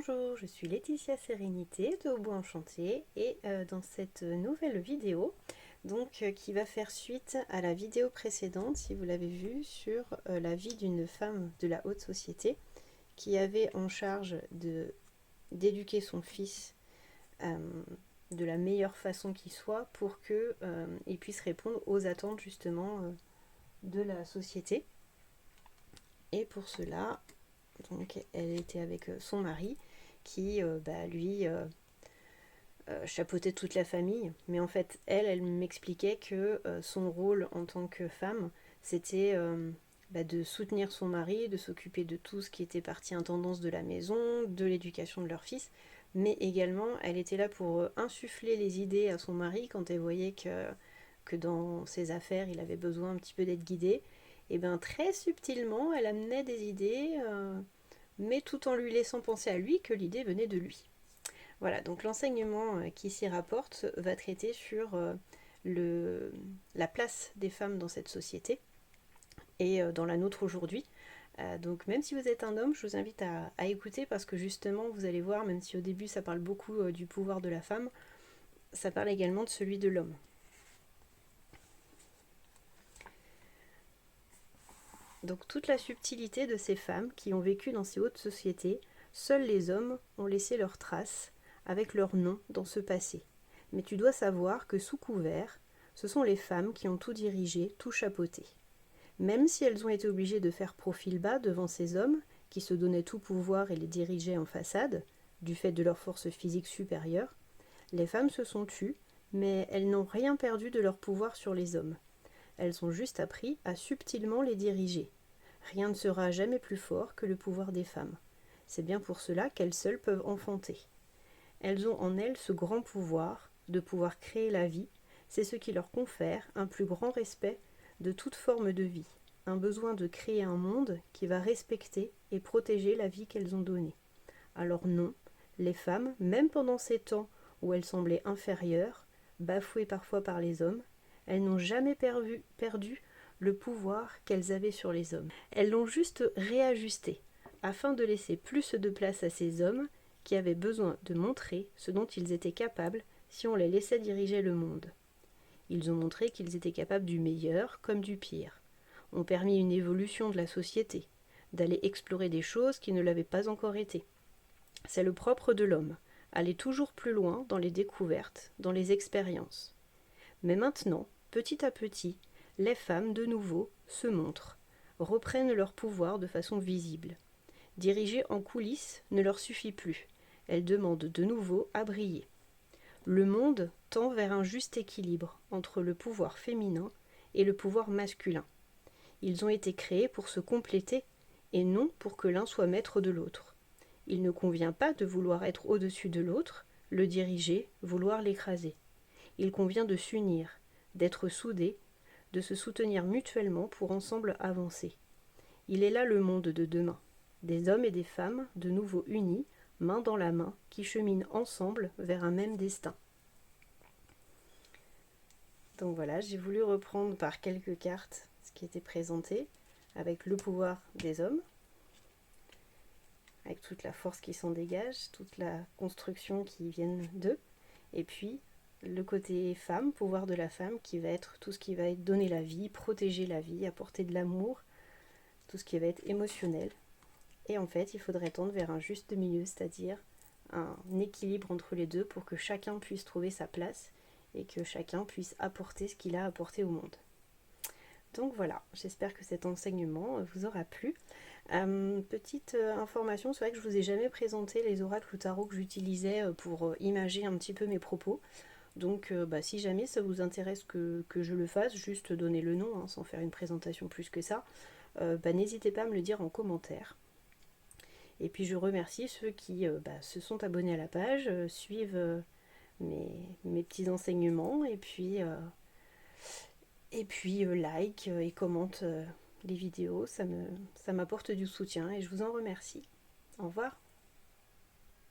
Bonjour, je suis Laetitia Sérénité de Au Bois Enchanté et dans cette nouvelle vidéo qui va faire suite à la vidéo précédente, si vous l'avez vue, sur la vie d'une femme de la haute société qui avait en charge d'éduquer son fils de la meilleure façon qui soit pour qu'il puisse répondre aux attentes justement de la société. Et pour cela, elle était avec son mari qui lui chapeautait toute la famille, mais en fait elle m'expliquait que son rôle en tant que femme c'était de soutenir son mari, de s'occuper de tout ce qui était partie intendance de la maison, de l'éducation de leur fils, mais également elle était là pour insuffler les idées à son mari quand elle voyait que dans ses affaires il avait besoin un petit peu d'être guidé. Et bien très subtilement elle amenait des idées mais tout en lui laissant penser à lui que l'idée venait de lui. Voilà, donc l'enseignement qui s'y rapporte va traiter sur la place des femmes dans cette société et dans la nôtre aujourd'hui. Donc même si vous êtes un homme, je vous invite à écouter parce que justement vous allez voir, même si au début ça parle beaucoup du pouvoir de la femme, ça parle également de celui de l'homme. Donc toute la subtilité de ces femmes qui ont vécu dans ces hautes sociétés, seuls les hommes ont laissé leurs traces avec leur nom dans ce passé. Mais tu dois savoir que sous couvert, ce sont les femmes qui ont tout dirigé, tout chapeauté. Même si elles ont été obligées de faire profil bas devant ces hommes qui se donnaient tout pouvoir et les dirigeaient en façade, du fait de leur force physique supérieure, les femmes se sont tues, mais elles n'ont rien perdu de leur pouvoir sur les hommes. Elles ont juste appris à subtilement les diriger. Rien ne sera jamais plus fort que le pouvoir des femmes. C'est bien pour cela qu'elles seules peuvent enfanter. Elles ont en elles ce grand pouvoir de pouvoir créer la vie, c'est ce qui leur confère un plus grand respect de toute forme de vie, un besoin de créer un monde qui va respecter et protéger la vie qu'elles ont donnée. Alors non, les femmes, même pendant ces temps où elles semblaient inférieures, bafouées parfois par les hommes, elles n'ont jamais perdu le pouvoir qu'elles avaient sur les hommes. Elles l'ont juste réajusté, afin de laisser plus de place à ces hommes qui avaient besoin de montrer ce dont ils étaient capables si on les laissait diriger le monde. Ils ont montré qu'ils étaient capables du meilleur comme du pire, ont permis une évolution de la société, d'aller explorer des choses qui ne l'avaient pas encore été. C'est le propre de l'homme, aller toujours plus loin dans les découvertes, dans les expériences. Mais maintenant, petit à petit, les femmes, de nouveau, se montrent, reprennent leur pouvoir de façon visible. Diriger en coulisses ne leur suffit plus. Elles demandent de nouveau à briller. Le monde tend vers un juste équilibre entre le pouvoir féminin et le pouvoir masculin. Ils ont été créés pour se compléter et non pour que l'un soit maître de l'autre. Il ne convient pas de vouloir être au-dessus de l'autre, le diriger, vouloir l'écraser. Il convient de s'unir, d'être soudés, de se soutenir mutuellement pour ensemble avancer. Il est là le monde de demain. Des hommes et des femmes, de nouveau unis, main dans la main, qui cheminent ensemble vers un même destin. Donc voilà, j'ai voulu reprendre par quelques cartes ce qui était présenté, avec le pouvoir des hommes, avec toute la force qui s'en dégage, toute la construction qui vient d'eux, et puis le côté femme, pouvoir de la femme, qui va être tout ce qui va être donner la vie, protéger la vie, apporter de l'amour, tout ce qui va être émotionnel. Et en fait, il faudrait tendre vers un juste milieu, c'est-à-dire un équilibre entre les deux pour que chacun puisse trouver sa place et que chacun puisse apporter ce qu'il a apporté au monde. Donc voilà, j'espère que cet enseignement vous aura plu. Petite information, c'est vrai que je ne vous ai jamais présenté les oracles ou tarot que j'utilisais pour imager un petit peu mes propos. Donc si jamais ça vous intéresse que je le fasse, juste donner le nom, sans faire une présentation plus que ça, n'hésitez pas à me le dire en commentaire. Et puis je remercie ceux qui se sont abonnés à la page, suivent mes petits enseignements et puis like et commentent les vidéos. Ça m'apporte du soutien et je vous en remercie. Au revoir.